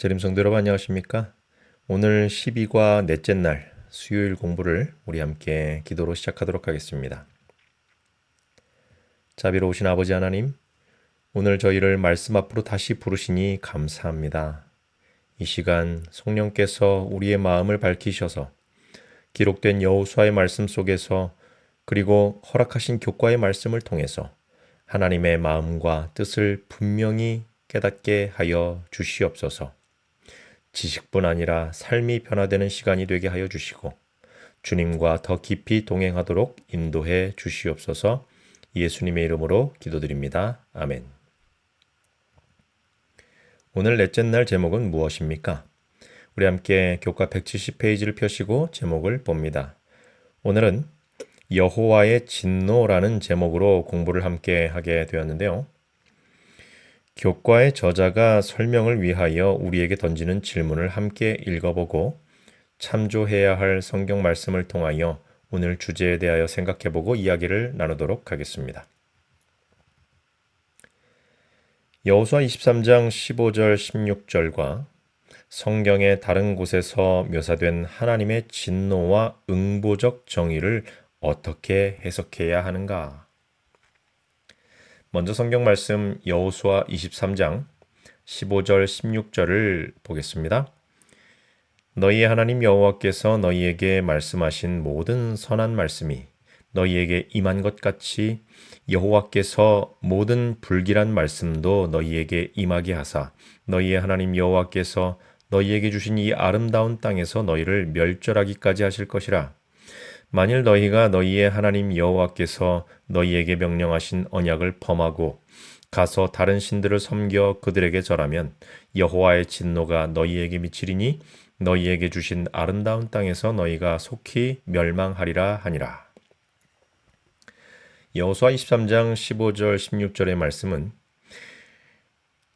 재림성도 여러분 안녕하십니까? 오늘 12과 넷째 날 수요일 공부를 우리 함께 기도로 시작하도록 하겠습니다. 자비로우신 아버지 하나님, 오늘 저희를 말씀 앞으로 다시 부르시니 감사합니다. 이 시간 성령께서 우리의 마음을 밝히셔서 기록된 여호수아의 말씀 속에서 그리고 허락하신 교과의 말씀을 통해서 하나님의 마음과 뜻을 분명히 깨닫게 하여 주시옵소서. 지식뿐 아니라 삶이 변화되는 시간이 되게 하여 주시고 주님과 더 깊이 동행하도록 인도해 주시옵소서. 예수님의 이름으로 기도드립니다. 아멘. 오늘 넷째 날 제목은 무엇입니까? 우리 함께 교과 170페이지를 펴시고 제목을 봅니다. 오늘은 여호와의 진노라는 제목으로 공부를 함께 하게 되었는데요. 교과의 저자가 설명을 위하여 우리에게 던지는 질문을 함께 읽어보고 참조해야 할 성경 말씀을 통하여 오늘 주제에 대하여 생각해보고 이야기를 나누도록 하겠습니다. 여호수아 23장 15절 16절과 성경의 다른 곳에서 묘사된 하나님의 진노와 응보적 정의를 어떻게 해석해야 하는가? 먼저 성경 말씀 여호수아 23장 15절 16절을 보겠습니다. 너희의 하나님 여호와께서 너희에게 말씀하신 모든 선한 말씀이 너희에게 임한 것 같이 여호와께서 모든 불길한 말씀도 너희에게 임하게 하사 너희의 하나님 여호와께서 너희에게 주신 이 아름다운 땅에서 너희를 멸절하기까지 하실 것이라. 만일 너희가 너희의 하나님 여호와께서 너희에게 명령하신 언약을 범하고 가서 다른 신들을 섬겨 그들에게 절하면 여호와의 진노가 너희에게 미치리니 너희에게 주신 아름다운 땅에서 너희가 속히 멸망하리라 하니라. 여호수아 23장 15절 16절의 말씀은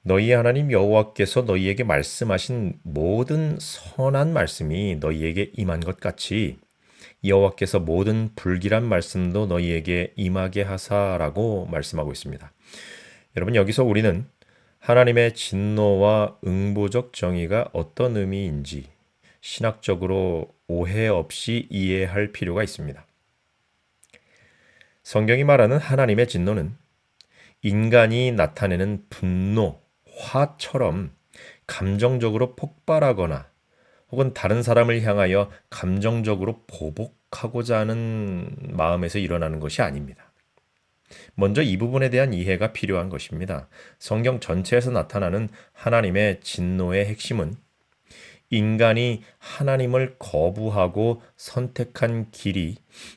너희 하나님 여호와께서 너희에게 말씀하신 모든 선한 말씀이 너희에게 임한 것 같이 여호와께서 모든 불길한 말씀도 너희에게 임하게 하사라고 말씀하고 있습니다. 여러분, 여기서 우리는 하나님의 진노와 응보적 정의가 어떤 의미인지 신학적으로 오해 없이 이해할 필요가 있습니다. 성경이 말하는 하나님의 진노는 인간이 나타내는 분노, 화처럼 감정적으로 폭발하거나 혹은 다른 사람을 향하여 감정적으로 보복하고자 하는 마음에서 일어나는 것이 아닙니다. 먼저 이 부분에 대한 이해가 필요한 것입니다. 성경 전체에서 나타나는 하나님의 진노의 핵심은 인간이 하나님을 거부하고 선택한 길이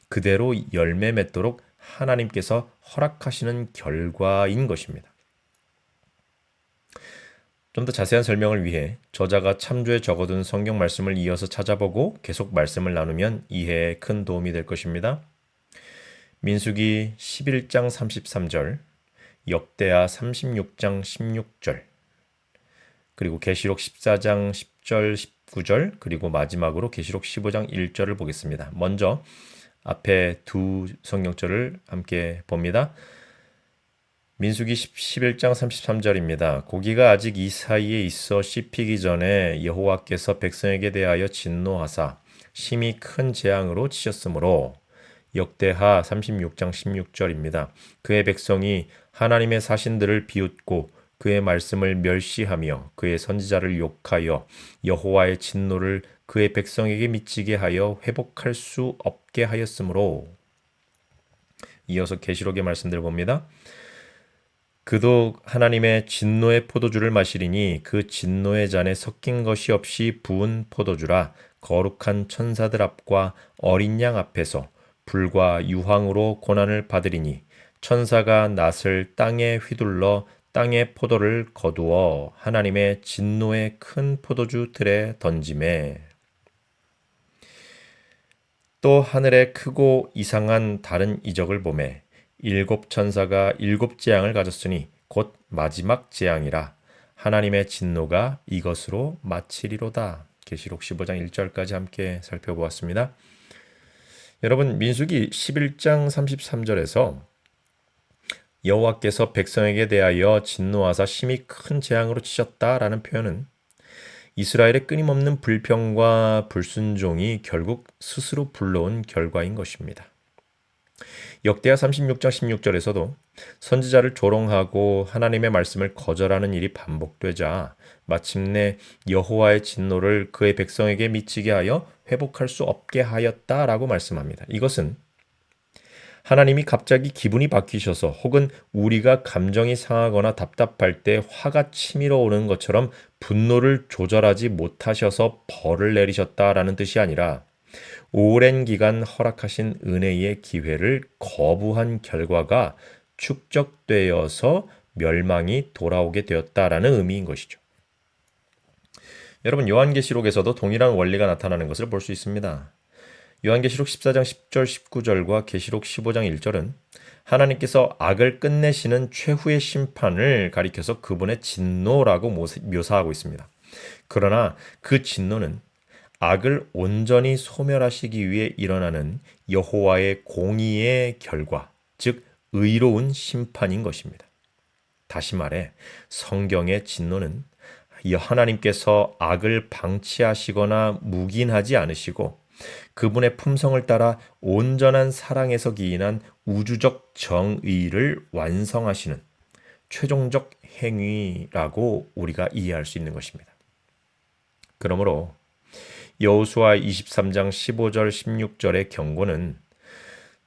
그대로 열매 맺도록 하나님께서 허락하시는 결과인 것입니다. 좀 더 자세한 설명을 위해 저자가 참조에 적어둔 성경 말씀을 이어서 찾아보고 계속 말씀을 나누면 이해에 큰 도움이 될 것입니다. 민수기 11장 33절, 역대하 36장 16절, 그리고 계시록 14장 10절 19절, 그리고 마지막으로 계시록 15장 1절을 보겠습니다. 먼저 앞에 두 성경절을 함께 봅니다. 민수기 11장 33절입니다. 고기가 아직 이 사이에 있어 씹히기 전에 여호와께서 백성에게 대하여 진노하사 심히 큰 재앙으로 치셨으므로. 역대하 36장 16절입니다. 그의 백성이 하나님의 사신들을 비웃고 그의 말씀을 멸시하며 그의 선지자를 욕하여 여호와의 진노를 그의 백성에게 미치게 하여 회복할 수 없게 하였으므로. 이어서 계시록의 말씀들 봅니다. 그도 하나님의 진노의 포도주를 마시리니 그 진노의 잔에 섞인 것이 없이 부은 포도주라. 거룩한 천사들 앞과 어린 양 앞에서 불과 유황으로 고난을 받으리니 천사가 낫을 땅에 휘둘러 땅의 포도를 거두어 하나님의 진노의 큰 포도주 틀에 던지매. 또 하늘에 크고 이상한 다른 이적을 보매 일곱 천사가 일곱 재앙을 가졌으니 곧 마지막 재앙이라. 하나님의 진노가 이것으로 마치리로다. 계시록 15장 1절까지 함께 살펴보았습니다. 여러분, 민수기 11장 33절에서 여호와께서 백성에게 대하여 진노하사 심히 큰 재앙으로 치셨다라는 표현은 이스라엘의 끊임없는 불평과 불순종이 결국 스스로 불러온 결과인 것입니다. 역대하 36장 16절에서도 선지자를 조롱하고 하나님의 말씀을 거절하는 일이 반복되자 마침내 여호와의 진노를 그의 백성에게 미치게 하여 회복할 수 없게 하였다라고 말씀합니다. 이것은 하나님이 갑자기 기분이 바뀌셔서 혹은 우리가 감정이 상하거나 답답할 때 화가 치밀어 오는 것처럼 분노를 조절하지 못하셔서 벌을 내리셨다라는 뜻이 아니라 오랜 기간 허락하신 은혜의 기회를 거부한 결과가 축적되어서 멸망이 돌아오게 되었다라는 의미인 것이죠. 여러분, 요한계시록에서도 동일한 원리가 나타나는 것을 볼 수 있습니다. 요한계시록 14장 10절 19절과 계시록 15장 1절은 하나님께서 악을 끝내시는 최후의 심판을 가리켜서 그분의 진노라고 묘사하고 있습니다. 그러나 그 진노는 악을 온전히 소멸하시기 위해 일어나는 여호와의 공의의 결과, 즉 의로운 심판인 것입니다. 다시 말해 성경의 진노는 하나님께서 악을 방치하시거나 묵인하지 않으시고 그분의 품성을 따라 온전한 사랑에서 기인한 우주적 정의를 완성하시는 최종적 행위라고 우리가 이해할 수 있는 것입니다. 그러므로 여호수아 23장 15절 16절의 경고는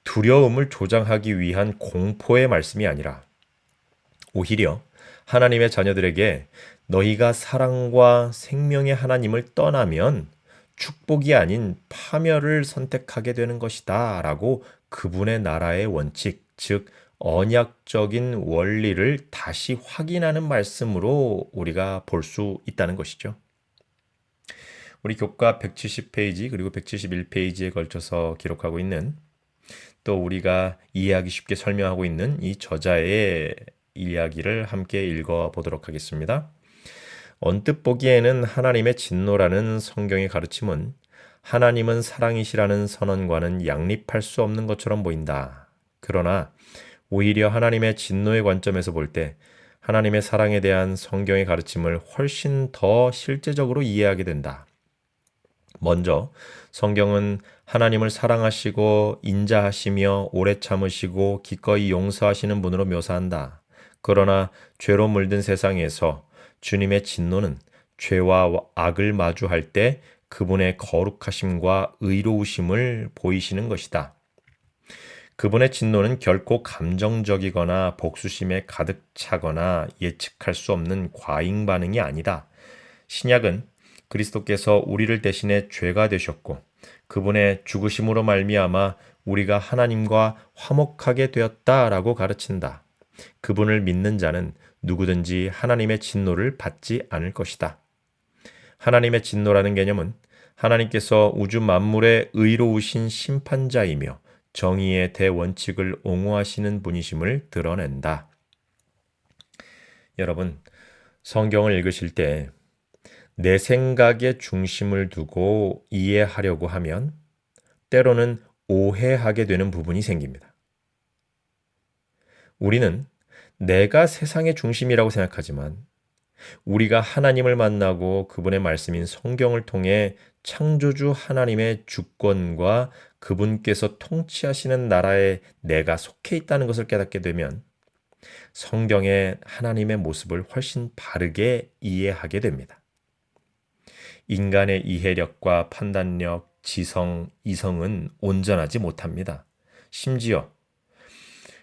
두려움을 조장하기 위한 공포의 말씀이 아니라 오히려 하나님의 자녀들에게 너희가 사랑과 생명의 하나님을 떠나면 축복이 아닌 파멸을 선택하게 되는 것이다 라고 그분의 나라의 원칙, 즉 언약적인 원리를 다시 확인하는 말씀으로 우리가 볼 수 있다는 것이죠. 우리 교과 170페이지 그리고 171페이지에 걸쳐서 기록하고 있는 또 우리가 이해하기 쉽게 설명하고 있는 이 저자의 이야기를 함께 읽어보도록 하겠습니다. 언뜻 보기에는 하나님의 진노라는 성경의 가르침은 하나님은 사랑이시라는 선언과는 양립할 수 없는 것처럼 보인다. 그러나 오히려 하나님의 진노의 관점에서 볼 때 하나님의 사랑에 대한 성경의 가르침을 훨씬 더 실제적으로 이해하게 된다. 먼저 성경은 하나님을 사랑하시고 인자하시며 오래 참으시고 기꺼이 용서하시는 분으로 묘사한다. 그러나 죄로 물든 세상에서 주님의 진노는 죄와 악을 마주할 때 그분의 거룩하심과 의로우심을 보이시는 것이다. 그분의 진노는 결코 감정적이거나 복수심에 가득 차거나 예측할 수 없는 과잉 반응이 아니다. 신약은 그리스도께서 우리를 대신해 죄가 되셨고 그분의 죽으심으로 말미암아 우리가 하나님과 화목하게 되었다라고 가르친다. 그분을 믿는 자는 누구든지 하나님의 진노를 받지 않을 것이다. 하나님의 진노라는 개념은 하나님께서 우주 만물의 의로우신 심판자이며 정의의 대원칙을 옹호하시는 분이심을 드러낸다. 여러분, 성경을 읽으실 때 내 생각에 중심을 두고 이해하려고 하면 때로는 오해하게 되는 부분이 생깁니다. 우리는 내가 세상의 중심이라고 생각하지만 우리가 하나님을 만나고 그분의 말씀인 성경을 통해 창조주 하나님의 주권과 그분께서 통치하시는 나라에 내가 속해 있다는 것을 깨닫게 되면 성경의 하나님의 모습을 훨씬 바르게 이해하게 됩니다. 인간의 이해력과 판단력, 지성, 이성은 온전하지 못합니다. 심지어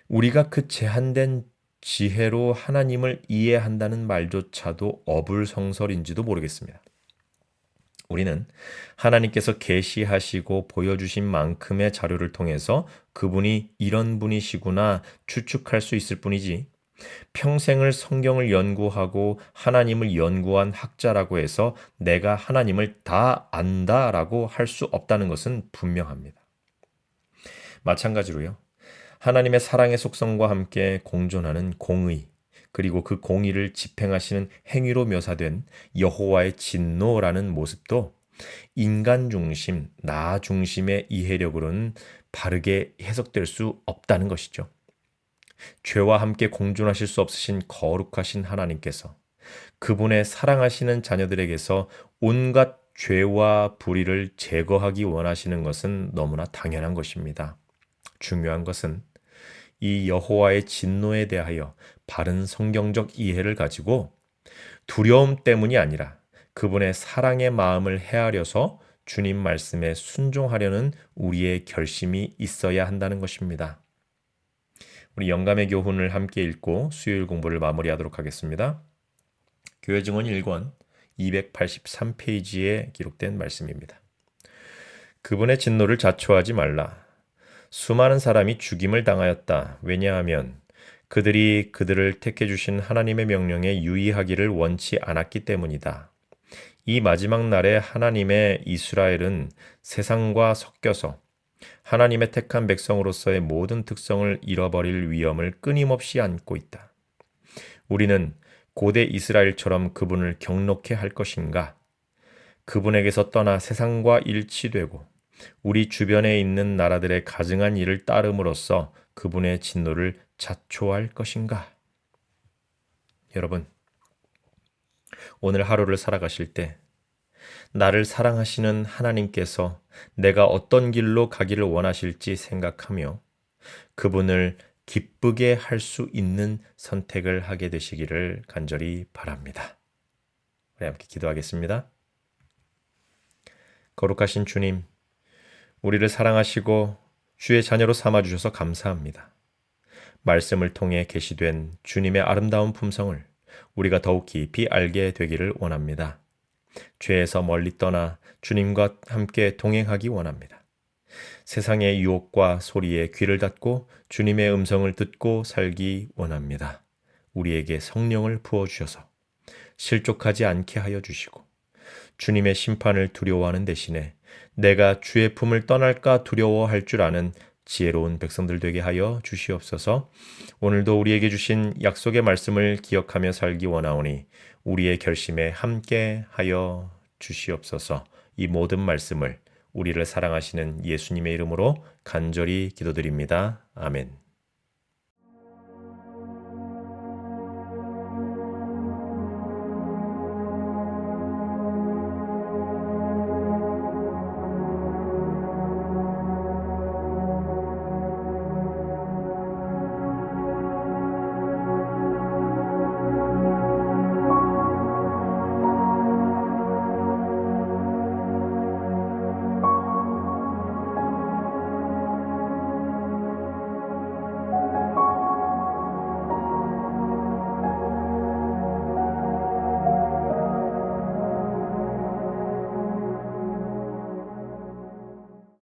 우리가 그 제한된 지혜로 하나님을 이해한다는 말조차도 어불성설인지도 모르겠습니다. 우리는 하나님께서 계시하시고 보여주신 만큼의 자료를 통해서 그분이 이런 분이시구나 추측할 수 있을 뿐이지 평생을 성경을 연구하고 하나님을 연구한 학자라고 해서 내가 하나님을 다 안다라고 할 수 없다는 것은 분명합니다. 마찬가지로요. 하나님의 사랑의 속성과 함께 공존하는 공의, 그리고 그 공의를 집행하시는 행위로 묘사된 여호와의 진노라는 모습도 인간 중심, 나 중심의 이해력으로는 바르게 해석될 수 없다는 것이죠. 죄와 함께 공존하실 수 없으신 거룩하신 하나님께서 그분의 사랑하시는 자녀들에게서 온갖 죄와 불의를 제거하기 원하시는 것은 너무나 당연한 것입니다. 중요한 것은 이 여호와의 진노에 대하여 바른 성경적 이해를 가지고 두려움 때문이 아니라 그분의 사랑의 마음을 헤아려서 주님 말씀에 순종하려는 우리의 결심이 있어야 한다는 것입니다. 우리 영감의 교훈을 함께 읽고 수요일 공부를 마무리하도록 하겠습니다. 교회 증언 1권 283페이지에 기록된 말씀입니다. 그분의 진노를 자초하지 말라. 수많은 사람이 죽임을 당하였다. 왜냐하면 그들이 그들을 택해 주신 하나님의 명령에 유의하기를 원치 않았기 때문이다. 이 마지막 날에 하나님의 이스라엘은 세상과 섞여서 하나님의 택한 백성으로서의 모든 특성을 잃어버릴 위험을 끊임없이 안고 있다. 우리는 고대 이스라엘처럼 그분을 경록해 할 것인가? 그분에게서 떠나 세상과 일치되고 우리 주변에 있는 나라들의 가증한 일을 따름으로써 그분의 진노를 자초할 것인가? 여러분, 오늘 하루를 살아가실 때 나를 사랑하시는 하나님께서 내가 어떤 길로 가기를 원하실지 생각하며 그분을 기쁘게 할 수 있는 선택을 하게 되시기를 간절히 바랍니다. 우리 함께 기도하겠습니다. 거룩하신 주님, 우리를 사랑하시고 주의 자녀로 삼아주셔서 감사합니다. 말씀을 통해 계시된 주님의 아름다운 품성을 우리가 더욱 깊이 알게 되기를 원합니다. 죄에서 멀리 떠나 주님과 함께 동행하기 원합니다. 세상의 유혹과 소리에 귀를 닫고 주님의 음성을 듣고 살기 원합니다. 우리에게 성령을 부어주셔서 실족하지 않게 하여 주시고 주님의 심판을 두려워하는 대신에 내가 주의 품을 떠날까 두려워할 줄 아는 지혜로운 백성들 되게 하여 주시옵소서. 오늘도 우리에게 주신 약속의 말씀을 기억하며 살기 원하오니 우리의 결심에 함께 하여 주시옵소서. 이 모든 말씀을 우리를 사랑하시는 예수님의 이름으로 간절히 기도드립니다. 아멘.